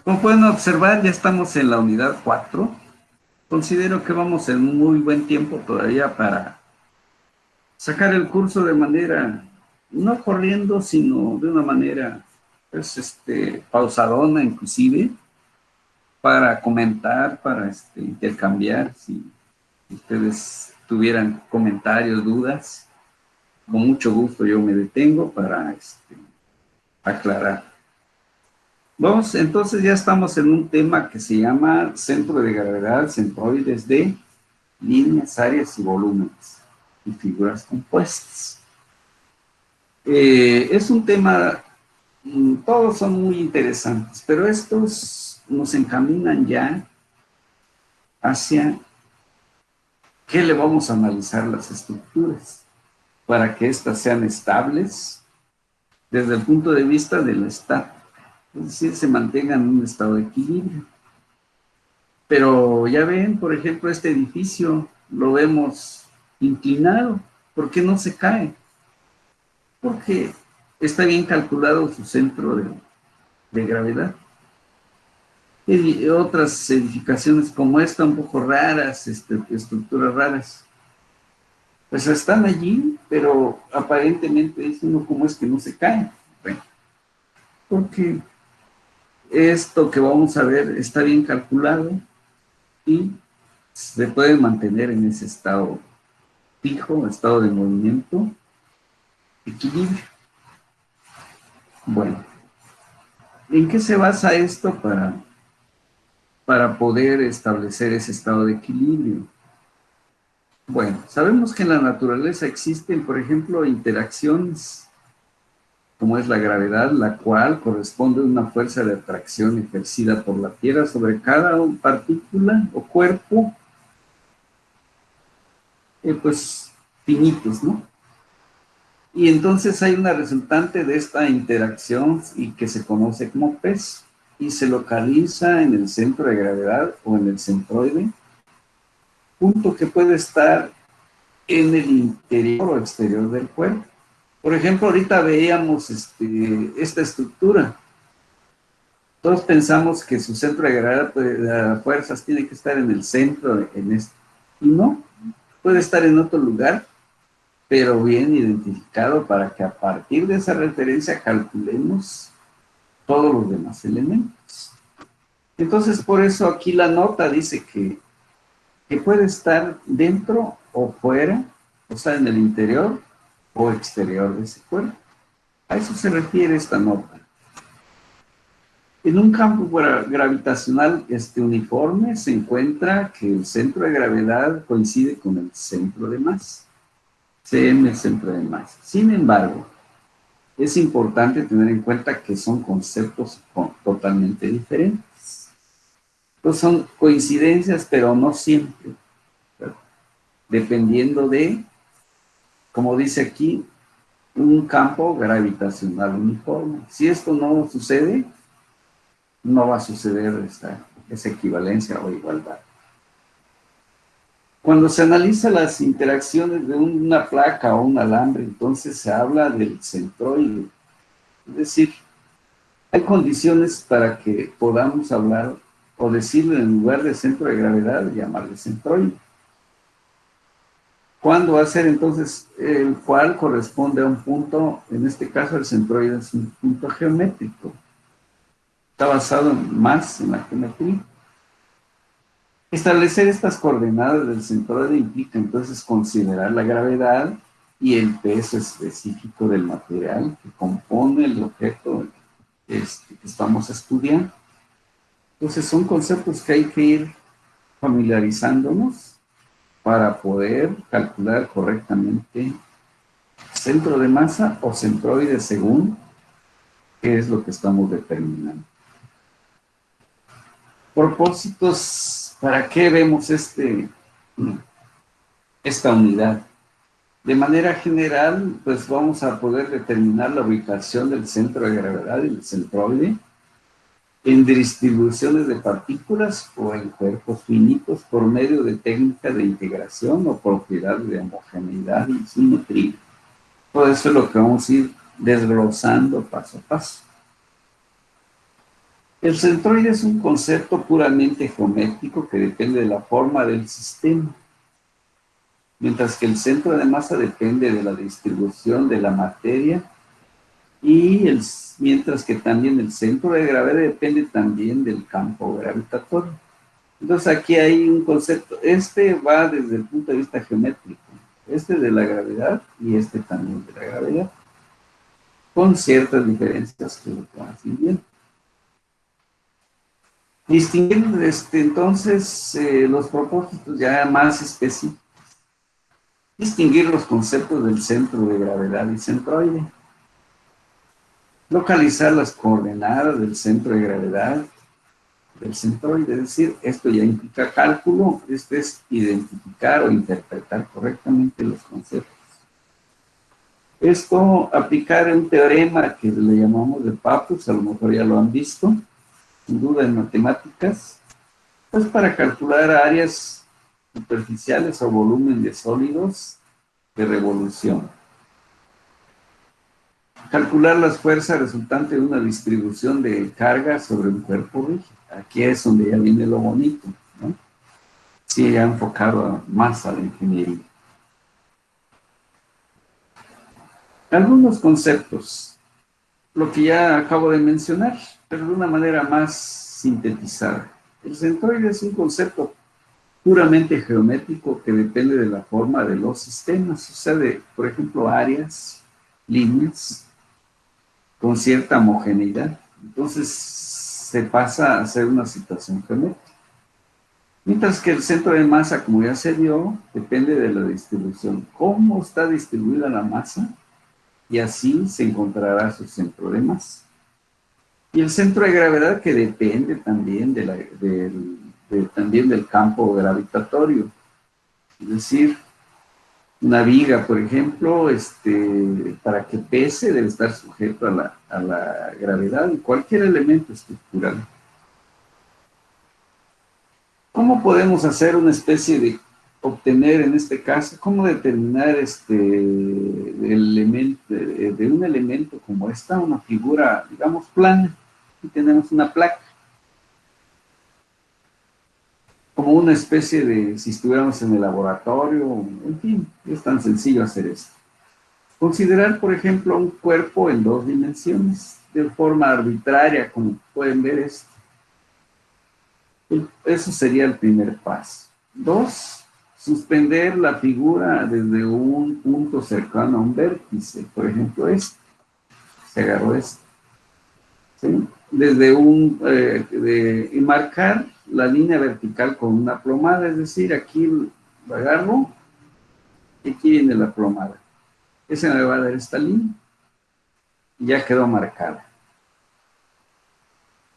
Como pueden observar, ya estamos en la unidad 4. Considero que vamos en muy buen tiempo todavía para sacar el curso de manera, no corriendo, sino de una manera, pues, pausadona inclusive, para comentar, para intercambiar, si ustedes tuvieran comentarios, dudas, con mucho gusto yo me detengo para aclarar. Vamos, entonces ya estamos en un tema que se llama centro de gravedad, centroides de líneas, áreas y volúmenes y figuras compuestas. Es un tema, todos son muy interesantes, pero estos nos encaminan ya hacia qué le vamos a analizar las estructuras para que éstas sean estables desde el punto de vista del estado, es decir, se mantengan en un estado de equilibrio. Pero ya ven, por ejemplo, este edificio lo vemos inclinado. ¿Por qué no se cae? Porque está bien calculado su centro de gravedad. Y otras edificaciones como esta, un poco raras, estructuras raras, pues están allí, pero aparentemente dice uno, ¿cómo es que no se caen? Bueno, porque esto que vamos a ver está bien calculado y se puede mantener en ese estado fijo, estado de movimiento, equilibrio. Bueno, ¿en qué se basa esto para poder establecer ese estado de equilibrio? Bueno, sabemos que en la naturaleza existen, por ejemplo, interacciones, como es la gravedad, la cual corresponde a una fuerza de atracción ejercida por la Tierra sobre cada partícula o cuerpo, pues finitos, ¿no? Y entonces hay una resultante de esta interacción y que se conoce como peso y se localiza en el centro de gravedad o en el centroide, punto que puede estar en el interior o exterior del cuerpo. Por ejemplo, ahorita veíamos esta estructura. Todos pensamos que su centro de gravedad, de fuerzas, tiene que estar en el centro, y no, puede estar en otro lugar, pero bien identificado para que a partir de esa referencia calculemos todos los demás elementos. Entonces, por eso aquí la nota dice que puede estar dentro o fuera, o sea, en el interior o exterior de ese cuerpo. A eso se refiere esta nota. En un campo gravitacional uniforme se encuentra que el centro de gravedad coincide con el centro de masa, Cm el centro de masa. Sin embargo, es importante tener en cuenta que son conceptos totalmente diferentes. Entonces son coincidencias, pero no siempre, ¿verdad? Dependiendo de, como dice aquí, un campo gravitacional uniforme. Si esto no sucede, no va a suceder esa equivalencia o igualdad. Cuando se analiza las interacciones de una placa o un alambre, entonces se habla del centroide. Es decir, hay condiciones para que podamos hablar o decirle en lugar de centro de gravedad, llamarle centroide. ¿Cuándo va a ser entonces el cual corresponde a un punto? En este caso el centroide es un punto geométrico. Está basado más en la geometría. Establecer estas coordenadas del centroide implica entonces considerar la gravedad y el peso específico del material que compone el objeto que estamos estudiando. Entonces son conceptos que hay que ir familiarizándonos para poder calcular correctamente centro de masa o centroide según qué es lo que estamos determinando. Propósitos, ¿para qué vemos esta unidad? De manera general, pues vamos a poder determinar la ubicación del centro de gravedad y del centroide en distribuciones de partículas o en cuerpos finitos por medio de técnicas de integración o propiedades de homogeneidad y simetría. Todo eso es lo que vamos a ir desglosando paso a paso. El centroide es un concepto puramente geométrico que depende de la forma del sistema, mientras que el centro de masa depende de la distribución de la materia mientras que también el centro de gravedad depende también del campo gravitatorio. Entonces aquí hay un concepto, este va desde el punto de vista geométrico, este de la gravedad y este también de la gravedad, con ciertas diferencias que lo conocen bien. Distinguir entonces los propósitos ya más específicos. Distinguir los conceptos del centro de gravedad y centroide. Localizar las coordenadas del centro de gravedad del centroide, es decir, esto ya implica cálculo, esto es identificar o interpretar correctamente los conceptos. Esto, aplicar un teorema que le llamamos de Pappus, a lo mejor ya lo han visto, sin duda en matemáticas, pues para calcular áreas superficiales o volumen de sólidos de revolución. Calcular las fuerzas resultantes de una distribución de carga sobre un cuerpo rígido. Aquí es donde ya viene lo bonito, ¿no? Sí, ya enfocado más a la ingeniería. Algunos conceptos, lo que ya acabo de mencionar, pero de una manera más sintetizada. El centroide es un concepto puramente geométrico que depende de la forma de los sistemas, o sea, de, por ejemplo, áreas, líneas, con cierta homogeneidad. Entonces, se pasa a ser una situación geométrica. Mientras que el centro de masa, como ya se vio, depende de la distribución. ¿Cómo está distribuida la masa? Y así se encontrará su centro de masa. Y el centro de gravedad que depende también, también del campo gravitatorio. Es decir, una viga, por ejemplo, para que pese debe estar sujeto a la gravedad y cualquier elemento estructural. ¿Cómo podemos hacer una especie de obtener, en este caso, cómo determinar de un elemento como esta, una figura, digamos, plana? Aquí tenemos una placa, como una especie de, si estuviéramos en el laboratorio, en fin, es tan sencillo hacer esto. Considerar, por ejemplo, un cuerpo en 2 dimensiones, de forma arbitraria, como pueden ver esto. Eso sería el primer paso. 2, suspender la figura desde un punto cercano a un vértice, por ejemplo este, se agarró este, ¿sí? Desde y marcar la línea vertical con una plomada, es decir, aquí lo agarro y aquí viene la plomada. Ese me va a dar esta línea y ya quedó marcada.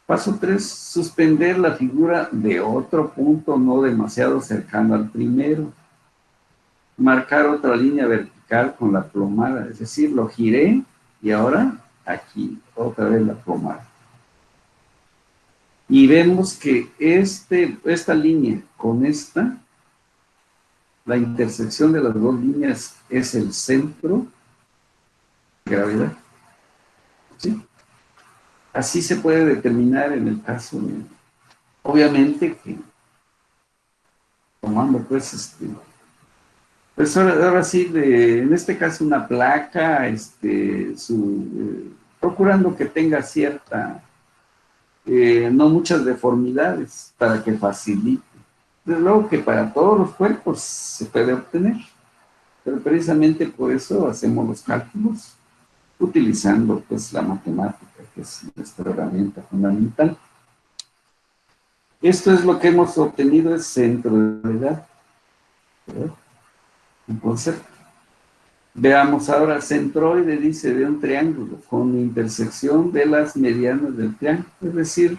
Paso 3, suspender la figura de otro punto no demasiado cercano al primero. Marcar otra línea vertical con la plomada, es decir, lo giré y ahora aquí, otra vez la plomada. Y vemos que esta línea con esta, la intersección de las dos líneas es el centro de gravedad. ¿Sí? Así se puede determinar en el caso de, obviamente que tomando pues ahora sí, en este caso una placa, procurando que tenga cierta, no muchas deformidades para que facilite. Desde luego que para todos los cuerpos se puede obtener, pero precisamente por eso hacemos los cálculos utilizando pues la matemática, que es nuestra herramienta fundamental. Esto es lo que hemos obtenido, es centro de gravedad. Un concepto. Veamos ahora, centroide dice de un triángulo con intersección de las medianas del triángulo. Es decir,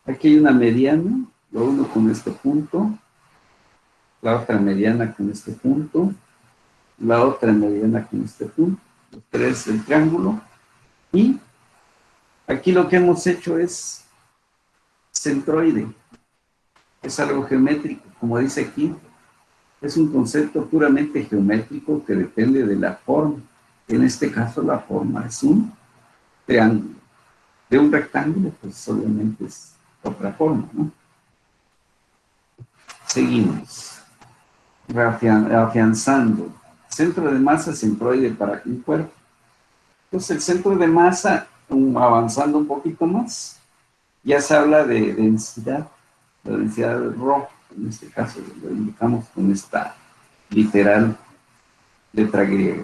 aquí hay una mediana, lo uno con este punto, la otra mediana con este punto, la otra mediana con este punto, los tres del triángulo. Y aquí lo que hemos hecho es centroide. Es algo geométrico, como dice aquí. Es un concepto puramente geométrico que depende de la forma. En este caso, la forma es un triángulo. De un rectángulo, pues obviamente es otra forma, ¿no? Seguimos. Afianzando. Centro de masa centroide para un cuerpo. Entonces el centro de masa, avanzando un poquito más, ya se habla de densidad, la densidad del Rho, en este caso lo indicamos con esta literal letra griega,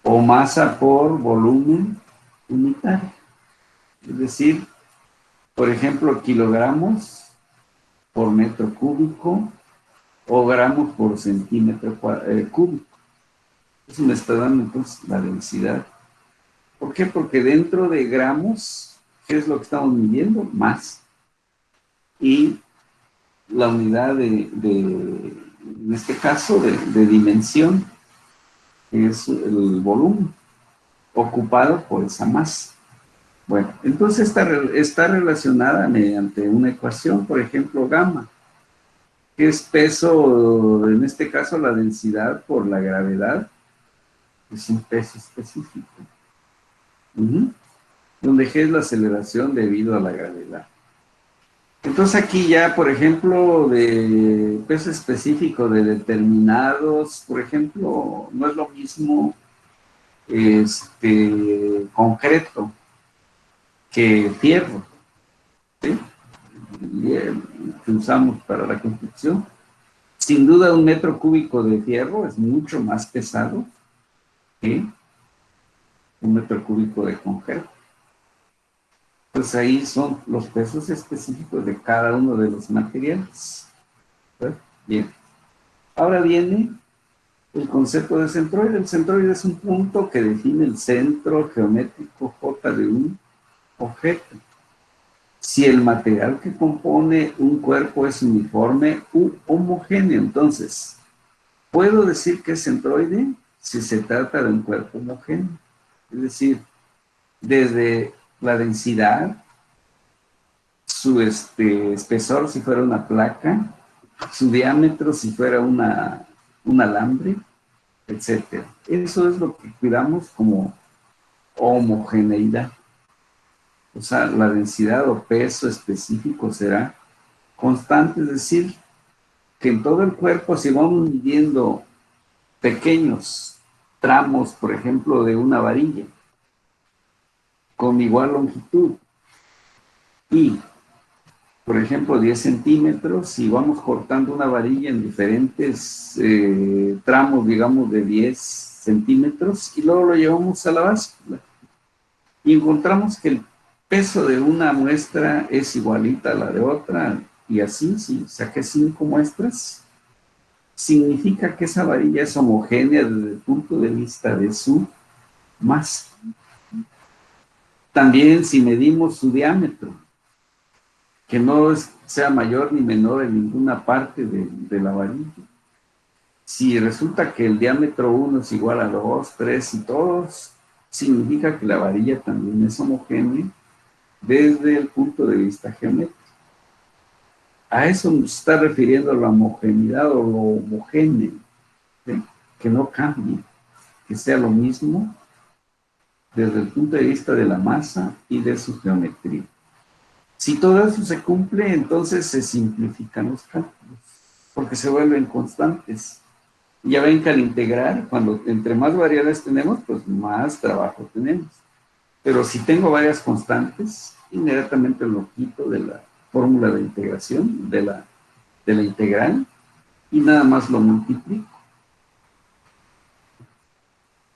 o masa por volumen unitario, es decir, por ejemplo, kilogramos por metro cúbico o gramos por centímetro cúbico. Eso me está dando entonces la densidad. ¿Por qué? Porque dentro de gramos, ¿qué es lo que estamos midiendo? Más. Y la unidad en este caso, de dimensión, que es el volumen ocupado por esa masa. Bueno, entonces está relacionada mediante una ecuación, por ejemplo, gamma, que es peso, en este caso la densidad por la gravedad, es un peso específico. Donde G es la aceleración debido a la gravedad. Entonces aquí ya, por ejemplo, de peso específico de determinados, por ejemplo, no es lo mismo concreto que fierro, ¿sí? Que usamos para la construcción. Sin duda un metro cúbico de fierro es mucho más pesado que un metro cúbico de concreto. Pues ahí son los pesos específicos de cada uno de los materiales. ¿Verdad? Bien. Ahora viene el concepto de centroide. El centroide es un punto que define el centro geométrico J de un objeto. Si el material que compone un cuerpo es uniforme u homogéneo, entonces, ¿puedo decir que es centroide si se trata de un cuerpo homogéneo? Es decir, desde la densidad, su espesor si fuera una placa, su diámetro si fuera un alambre, etcétera. Eso es lo que cuidamos como homogeneidad. O sea, la densidad o peso específico será constante, es decir, que en todo el cuerpo, si vamos midiendo pequeños tramos, por ejemplo, de una varilla, con igual longitud, y, por ejemplo, 10 centímetros, si vamos cortando una varilla en diferentes tramos, digamos, de 10 centímetros, y luego lo llevamos a la báscula, y encontramos que el peso de una muestra es igualita a la de otra, y así, si saqué 5 muestras, significa que esa varilla es homogénea desde el punto de vista de su masa. También si medimos su diámetro, que no sea mayor ni menor en ninguna parte de la varilla. Si resulta que el diámetro 1 es igual a 2, 3 y todos, significa que la varilla también es homogénea desde el punto de vista geométrico. A eso nos está refiriendo la homogeneidad o lo homogéneo, ¿sí? Que no cambie, que sea lo mismo desde el punto de vista de la masa y de su geometría. Si todo eso se cumple, entonces se simplifican los cálculos, porque se vuelven constantes. Ya ven que al integrar, cuando entre más variables tenemos, pues más trabajo tenemos. Pero si tengo varias constantes, inmediatamente lo quito de la fórmula de integración, de la integral, y nada más lo multiplico.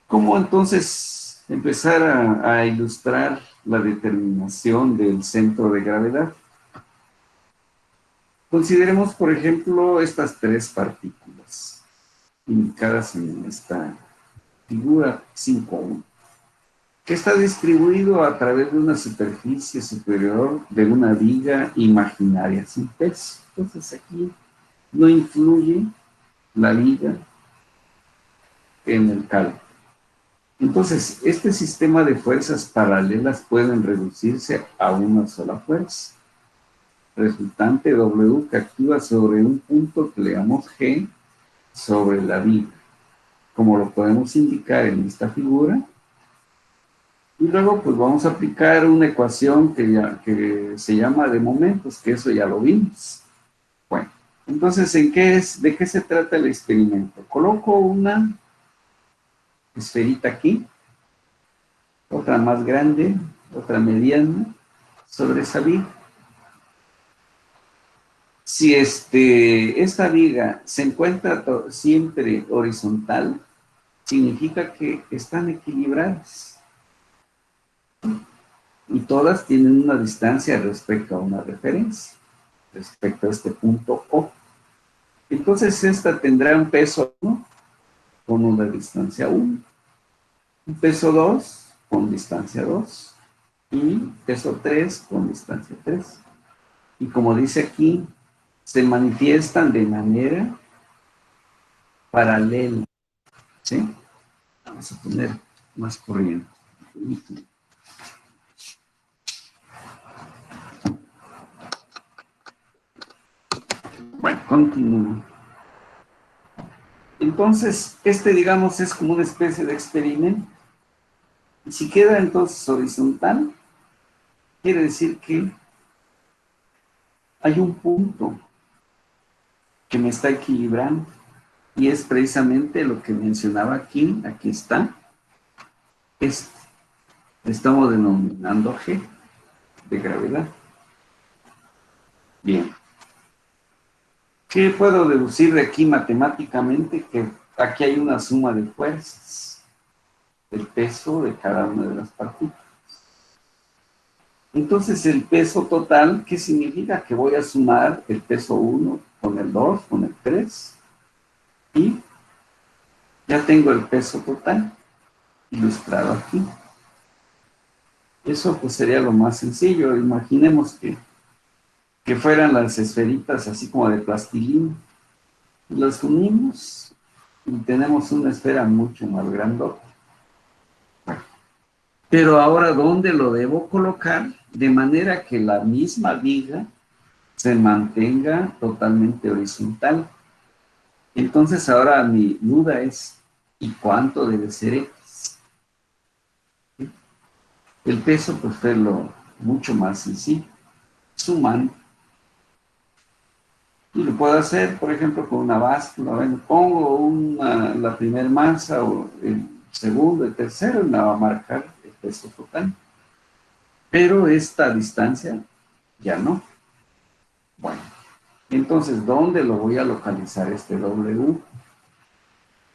¿Cómo entonces empezar a ilustrar la determinación del centro de gravedad? Consideremos, por ejemplo, estas 3 partículas indicadas en esta figura 5.1, que está distribuido a través de una superficie superior de una viga imaginaria sin peso. Entonces aquí no influye la viga en el cálculo. Entonces, este sistema de fuerzas paralelas pueden reducirse a una sola fuerza, resultante W, que actúa sobre un punto que le llamamos G sobre la viga. Como lo podemos indicar en esta figura, Y luego pues vamos a aplicar una ecuación que se llama de momentos, que eso ya lo vimos. Bueno, entonces, ¿de qué se trata el experimento? Coloco una esferita aquí, otra más grande, otra mediana, sobre esa viga. Si esta viga se encuentra siempre horizontal, significa que están equilibradas y todas tienen una distancia respecto a una referencia, respecto a este punto O. Entonces esta tendrá un peso 1 con una distancia 1, un peso 2 con distancia 2 y peso 3 con distancia 3. Y como dice aquí, se manifiestan de manera paralela, ¿sí? Vamos a poner más corriente. Bueno, continúo. Entonces, digamos, es como una especie de experimento. Y si queda entonces horizontal, quiere decir que hay un punto que me está equilibrando. Y es precisamente lo que mencionaba aquí está. Este, estamos denominando G de gravedad. Bien. ¿Qué puedo deducir de aquí matemáticamente? Que aquí hay una suma de fuerzas, del peso de cada una de las partículas. Entonces, el peso total, ¿qué significa? Que voy a sumar el peso 1 con el 2, con el 3, y ya tengo el peso total ilustrado aquí. Eso pues sería lo más sencillo. Imaginemos que fueran las esferitas así como de plastilina. Las unimos y tenemos una esfera mucho más grandota. Pero ahora, ¿dónde lo debo colocar? De manera que la misma viga se mantenga totalmente horizontal. Entonces ahora mi duda es, ¿y cuánto debe ser X? El peso pues fue lo mucho más sencillo, sumando. Y lo puedo hacer, por ejemplo, con una báscula. Bueno, pongo la primera masa o el segundo, el tercero, y me va a marcar el peso total. Pero esta distancia ya no. Bueno, entonces, ¿dónde lo voy a localizar este W?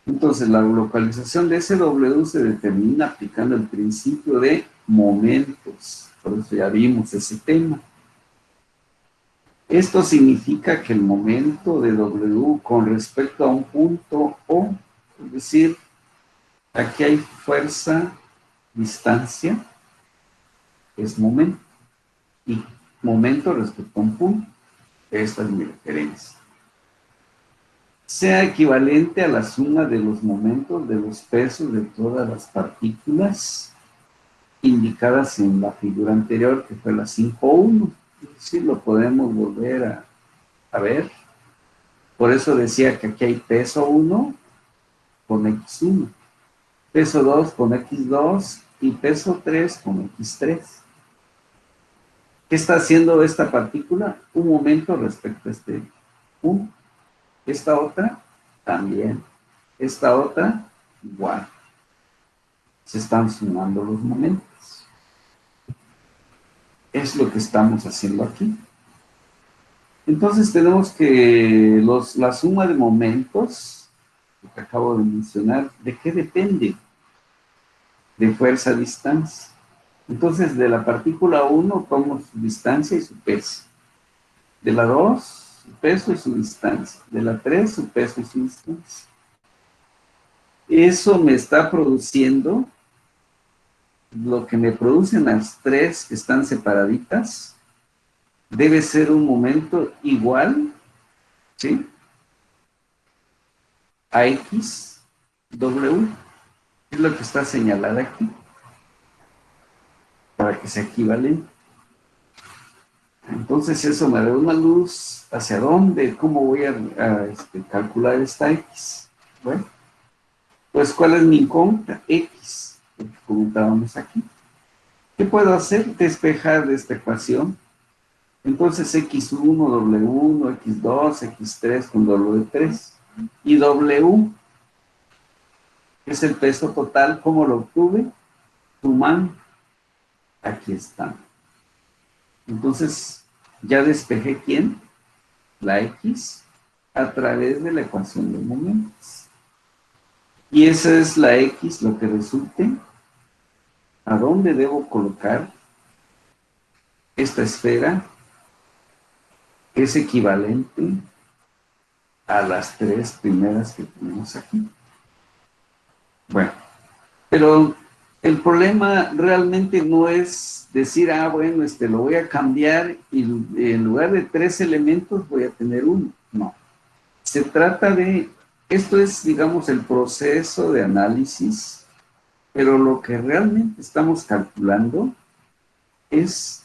Entonces, la localización de ese W se determina aplicando el principio de momentos. Por eso ya vimos ese tema. Esto significa que el momento de W con respecto a un punto O, es decir, aquí hay fuerza, distancia, es momento, y momento respecto a un punto. Esta es mi referencia. Sea equivalente a la suma de los momentos de los pesos de todas las partículas indicadas en la figura anterior, que fue la 5.1. Sí, lo podemos volver a ver. Por eso decía que aquí hay peso 1 con X1, peso 2 con X2 y peso 3 con X3. ¿Qué está haciendo esta partícula? Un momento respecto a este 1. Esta otra también. Esta otra igual. Se están sumando los momentos. Es lo que estamos haciendo aquí. Entonces tenemos que la suma de momentos, que acabo de mencionar, ¿de qué depende? De fuerza-distancia. Entonces, de la partícula 1 tomo su distancia y su peso. De la 2, su peso y su distancia. De la 3, su peso y su distancia. Eso me está produciendo lo que me producen las 3 que están separaditas. Debe ser un momento igual, ¿sí? A X, W. Es lo que está señalado aquí. Para que sea equivalente. Entonces eso me da una luz hacia dónde, cómo voy a calcular esta X. Bueno, pues ¿cuál es mi incógnita? X, lo que comentábamos aquí. ¿Qué puedo hacer? Despejar de esta ecuación. Entonces X1, W1, X2, X3 con W3. Y W es el peso total. ¿Cómo lo obtuve? Sumando. Aquí está. Entonces, ya despejé ¿quién? La X a través de la ecuación de momentos. Y esa es la X, lo que resulte. ¿A dónde debo colocar esta esfera? Es equivalente a las tres primeras que tenemos aquí. Bueno, pero el problema realmente no es decir, bueno, lo voy a cambiar y en lugar de 3 elementos voy a tener uno. No. Se trata de, esto es, digamos, el proceso de análisis, pero lo que realmente estamos calculando es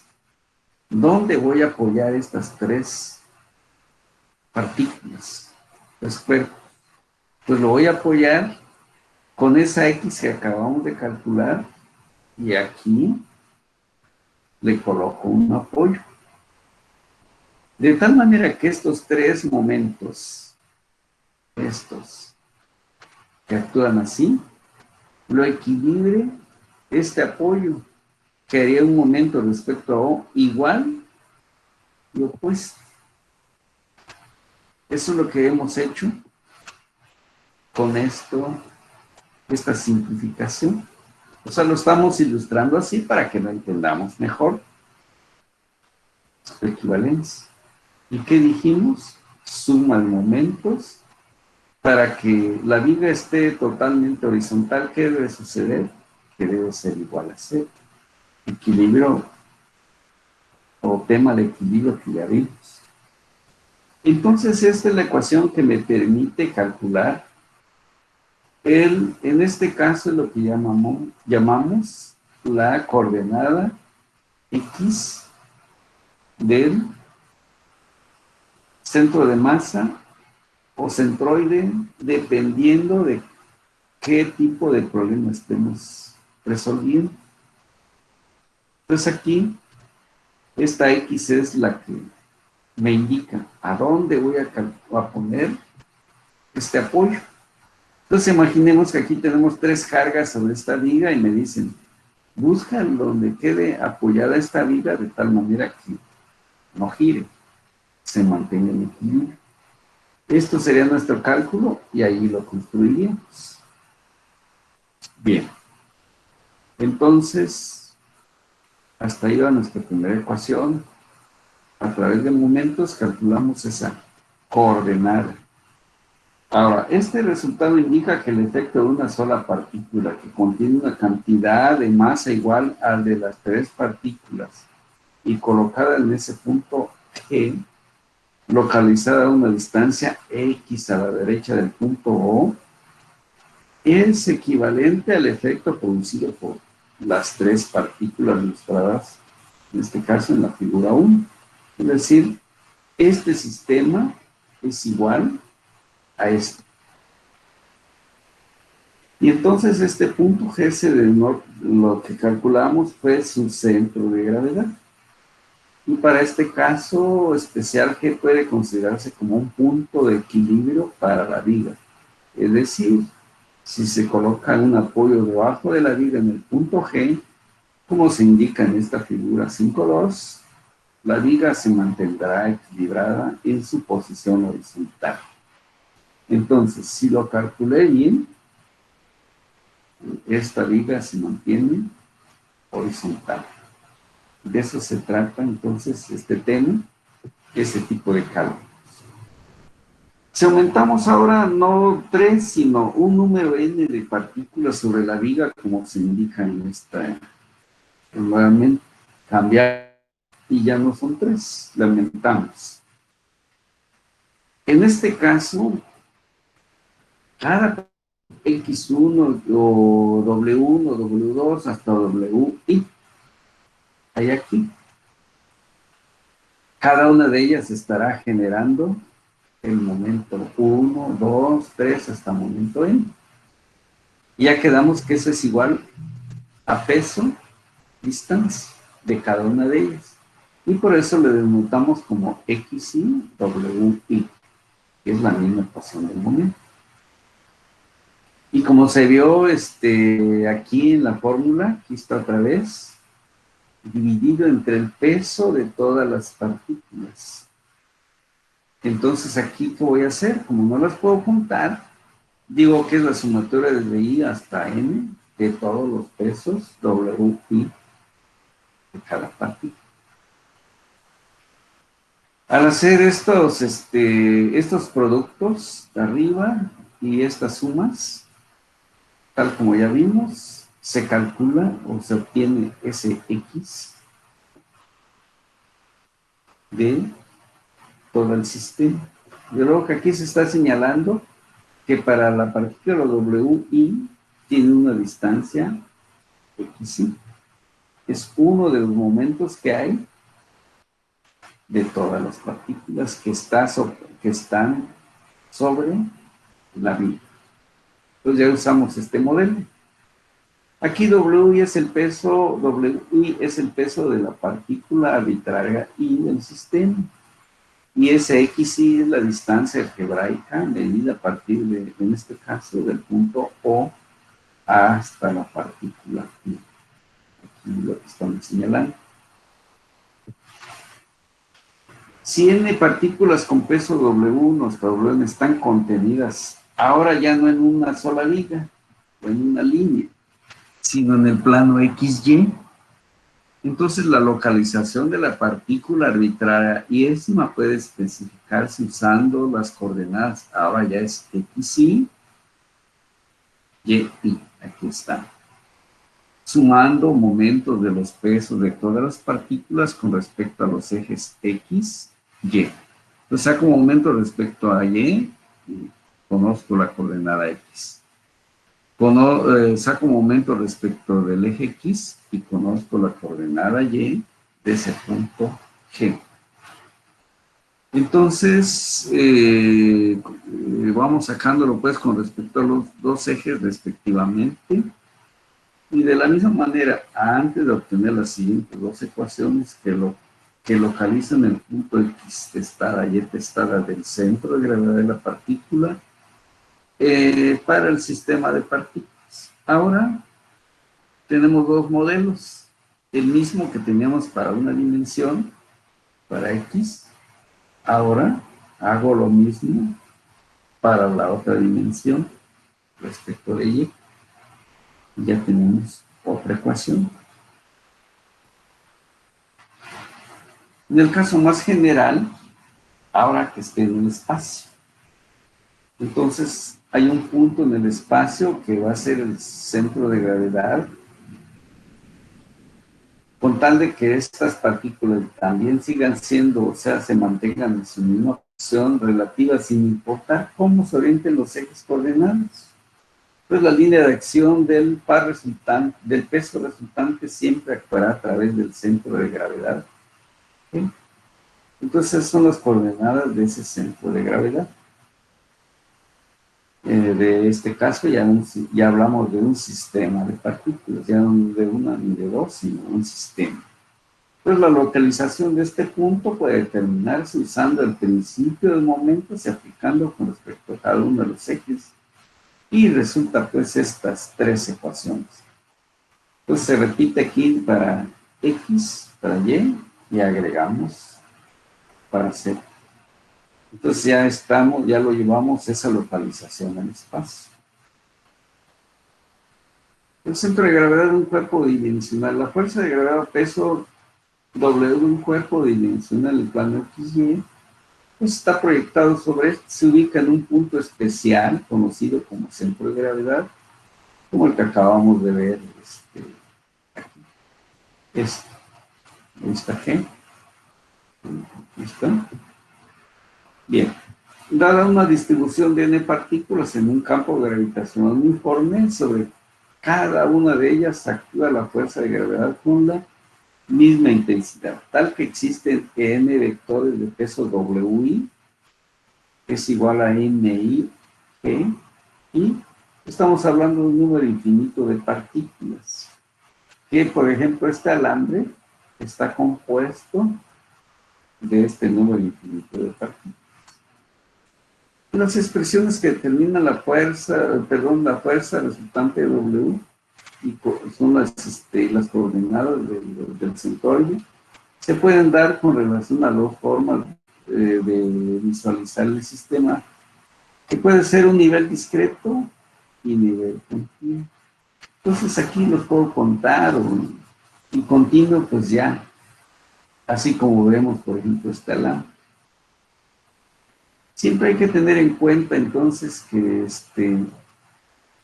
dónde voy a apoyar estas tres partículas, los cuerpos. Pues lo voy a apoyar con esa X que acabamos de calcular y aquí le coloco un apoyo. De tal manera que estos tres momentos, estos que actúan así, lo equilibre este apoyo, que haría un momento respecto a O igual y opuesto. Eso es lo que hemos hecho con esto, esta simplificación. O sea, lo estamos ilustrando así para que lo entendamos mejor. La equivalencia. ¿Y qué dijimos? Suma de momentos. Para que la viga esté totalmente horizontal, ¿qué debe suceder? Que debe ser igual a cero. Equilibrio o tema de equilibrio que ya vimos. Entonces, esta es la ecuación que me permite calcular en este caso es lo que llamamos la coordenada X del centro de masa o centroide, dependiendo de qué tipo de problema estemos resolviendo. Entonces aquí, esta X es la que me indica a dónde voy a poner este apoyo. Entonces imaginemos que aquí tenemos tres cargas sobre esta viga y me dicen, busca donde quede apoyada esta viga de tal manera que no gire, se mantenga en equilibrio. Esto sería nuestro cálculo y ahí lo construiríamos. Bien, entonces, hasta ahí va nuestra primera ecuación. A través de momentos calculamos esa coordenada. Ahora, este resultado indica que el efecto de una sola partícula que contiene una cantidad de masa igual al de las tres partículas y colocada en ese punto G, localizada a una distancia X a la derecha del punto O, es equivalente al efecto producido por las tres partículas ilustradas, en este caso en la figura 1. Es decir, este sistema es igual a este. Y entonces este punto G se denotó, lo que calculamos fue su centro de gravedad. Y para este caso especial G puede considerarse como un punto de equilibrio para la viga. Es decir, si se coloca un apoyo debajo de la viga en el punto G, como se indica en esta figura 5.2, la viga se mantendrá equilibrada en su posición horizontal. Entonces, si lo calculé bien, esta viga se mantiene horizontal. De eso se trata entonces este tema, ese tipo de cálculo. Si aumentamos ahora no 3, sino un número n de partículas sobre la viga, como se indica en esta, nuevamente, cambiar, y ya no son 3, la aumentamos. En este caso, cada X1 o W1, W2 hasta WI, hay aquí. Cada una de ellas estará generando el momento 1, 2, 3 hasta momento n. Y ya quedamos que eso es igual a peso distancia de cada una de ellas. Y por eso le denotamos como XI, WI, que es la misma ecuación del momento. Y como se vio aquí en la fórmula, aquí está otra vez, dividido entre el peso de todas las partículas. Entonces aquí, ¿qué voy a hacer? Como no las puedo juntar, digo que es la sumatoria desde I hasta N de todos los pesos WI de cada partícula. Al hacer estos productos de arriba y estas sumas, tal como ya vimos, se calcula o se obtiene ese X de todo el sistema. De luego que aquí se está señalando que para la partícula WI tiene una distancia XI. Es uno de los momentos que hay de todas las partículas que están sobre la vía. Entonces ya usamos este modelo. Aquí WI es el peso de la partícula arbitraria I del sistema. Y ese XI es la distancia algebraica medida a partir de, en este caso, del punto O hasta la partícula I. Aquí lo que estamos señalando. Si N partículas con peso W, nuestra W, están contenidas ahora ya no en una sola viga o en una línea, sino en el plano XY, entonces la localización de la partícula arbitraria iésima puede especificarse usando las coordenadas. Ahora ya es XY, YI, aquí está. Sumando momentos de los pesos de todas las partículas con respecto a los ejes X, Y. Entonces saco un momento respecto a Y y conozco la coordenada X. Saco un momento respecto del eje X y conozco la coordenada Y de ese punto G. Entonces, vamos sacándolo pues con respecto a los dos ejes respectivamente. Y de la misma manera, antes de obtener las siguientes dos ecuaciones que localizan el punto X testada y Y testada del centro de gravedad de la partícula para el sistema de partículas. Ahora tenemos dos modelos, el mismo que teníamos para una dimensión, para X. Ahora hago lo mismo para la otra dimensión respecto de Y. Ya tenemos otra ecuación. En el caso más general, ahora que esté en el espacio. Entonces, hay un punto en el espacio que va a ser el centro de gravedad, con tal de que estas partículas también sigan siendo, o sea, se mantengan en su misma posición relativa sin importar cómo se orienten los ejes coordenados. Pues la línea de acción del peso resultante siempre actuará a través del centro de gravedad. ¿Sí? Entonces, esas son las coordenadas de ese centro de gravedad. De este caso ya hablamos de un sistema de partículas, ya no de una ni de dos, sino un sistema. Pues la localización de este punto puede determinarse usando el principio del momento y aplicando con respecto a cada uno de los ejes. Y resulta pues estas tres ecuaciones. Entonces se repite aquí para X, para y agregamos para Z. Entonces ya lo llevamos esa localización al espacio. El centro de gravedad de un cuerpo bidimensional. La fuerza de gravedad o peso W de un cuerpo bidimensional en el plano XY, pues está proyectado sobre él, se ubica en un punto especial conocido como centro de gravedad, como el que acabamos de ver aquí. Esta G. Aquí está. Bien. Dada una distribución de n partículas en un campo gravitacional uniforme, sobre cada una de ellas actúa la fuerza de gravedad con la misma intensidad, tal que existen n vectores de peso WI, que es igual a NI, y estamos hablando de un número infinito de partículas. que, por ejemplo, este alambre está compuesto de este número infinito de partículas. Las expresiones que determinan la fuerza, perdón, la fuerza resultante de W, y son las coordenadas del centroide, se pueden dar con relación a dos formas de visualizar el sistema, que puede ser un nivel discreto y nivel continuo. Entonces aquí los puedo contar, y continuo pues ya, así como vemos, por ejemplo, este alambre. Siempre hay que tener en cuenta entonces que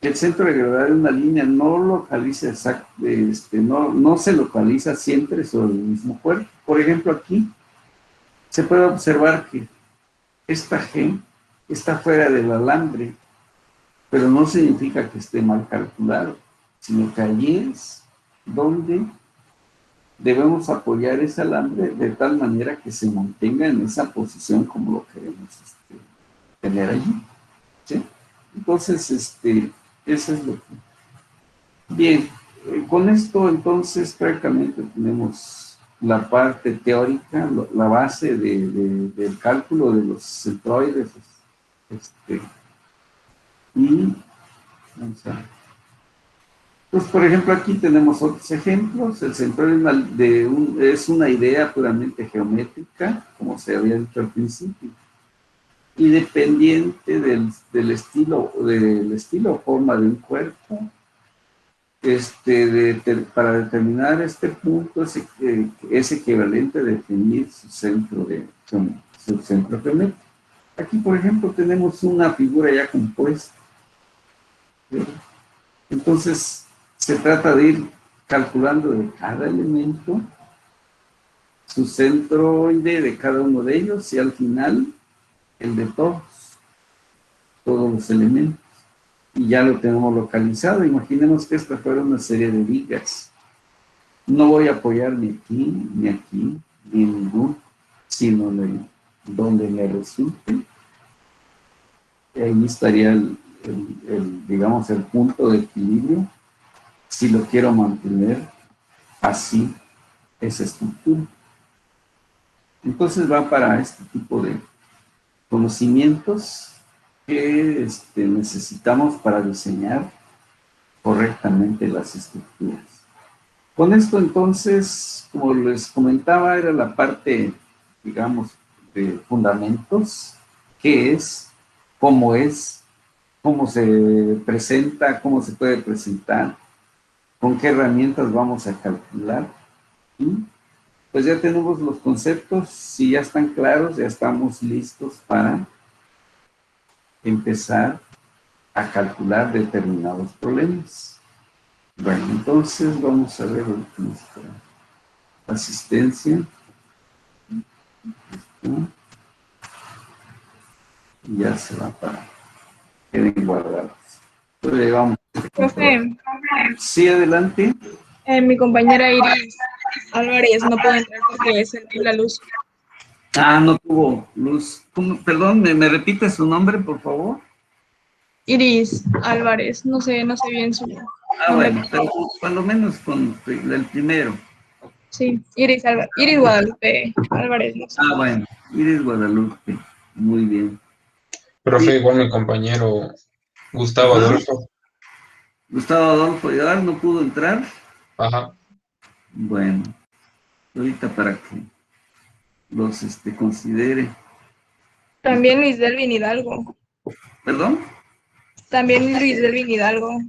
el centro de gravedad de una línea no localiza no se localiza siempre sobre el mismo cuerpo. Por ejemplo, aquí se puede observar que esta G está fuera del alambre, pero no significa que esté mal calculado, sino que allí es donde debemos apoyar ese alambre de tal manera que se mantenga en esa posición como lo queremos tener allí, ¿sí? Entonces, eso es lo que... Bien, con esto entonces prácticamente tenemos la parte teórica, la base del cálculo de los centroides, y vamos a... Pues, por ejemplo, aquí tenemos otros ejemplos. El centroide es una idea puramente geométrica, como se había dicho al principio, y dependiente del estilo o forma de un cuerpo. Para determinar este punto es equivalente a definir su centro geométrico. Aquí, por ejemplo, tenemos una figura ya compuesta, ¿sí? Entonces, se trata de ir calculando de cada elemento su centroide de cada uno de ellos y al final el de todos los elementos. Y ya lo tenemos localizado. Imaginemos que esta fuera una serie de vigas. No voy a apoyar ni aquí, ni aquí, ni en ningún, sino donde me resulte. Y ahí estaría digamos, el punto de equilibrio, si lo quiero mantener así, esa estructura. Entonces va para este tipo de conocimientos que necesitamos para diseñar correctamente las estructuras. Con esto entonces, como les comentaba, era la parte, digamos, de fundamentos, qué es, cómo se presenta, cómo se puede presentar, con qué herramientas vamos a calcular. Y pues ya tenemos los conceptos, si ya están claros, ya estamos listos para empezar a calcular determinados problemas. Bueno, entonces vamos a ver nuestra asistencia. Y ya se va para que queden guardados. Entonces, vamos. Profe, Sí, adelante. mi compañera Iris Álvarez no pudo entrar porque se le dio la luz. No tuvo luz. Perdón, ¿me repite su nombre, por favor? Iris Álvarez, no sé bien su nombre. Bueno, pero cuando menos con el primero. Sí, Iris Guadalupe Álvarez, no sé. Bueno, Iris Guadalupe. Muy bien. Sí. Profe, igual mi compañero Gustavo Ajá. Adolfo. Gustavo Adolfo Ayala no pudo entrar. Ajá. Bueno, ahorita para que los considere. También Luis Delvin Hidalgo. ¿Perdón? También Luis Delvin Hidalgo.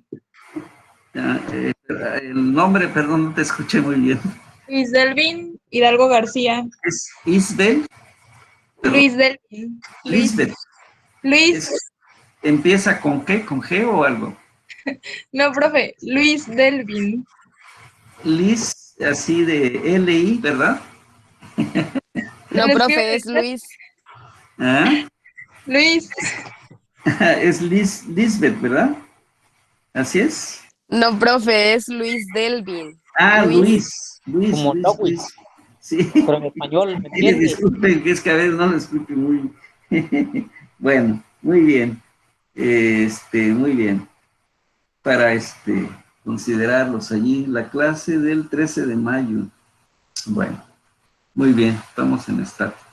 El nombre, perdón, no te escuché muy bien. Luis Delvin Hidalgo García. ¿Es Isbel? Luis Delvin. Lisbeth. Luis. ¿Empieza con qué? ¿Con G o algo? No, profe, Luis Delvin. Liz, así de L-I, ¿verdad? No, profe, es Luis. Luis. Es Lisbeth, ¿verdad? ¿Así es? No, profe, es Luis Delvin. Luis. Como Luis. Sí. pero en español, ¿me entiendes? Disculpen, que es que a veces no lo escucho muy... Bueno, muy bien. Muy bien. Para considerarlos allí. La clase del 13 de mayo. Bueno, muy bien, estamos en estática.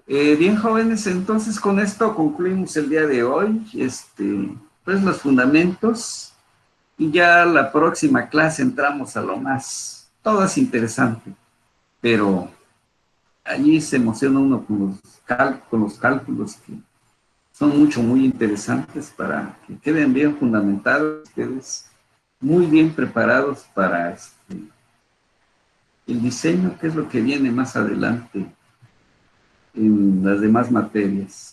Bien, jóvenes, entonces con esto concluimos el día de hoy, pues los fundamentos, y ya la próxima clase entramos a lo más, todo es interesante, pero allí se emociona uno con los cálculos que son muy interesantes para que queden bien fundamentados, ustedes muy bien preparados para el diseño, que es lo que viene más adelante en las demás materias.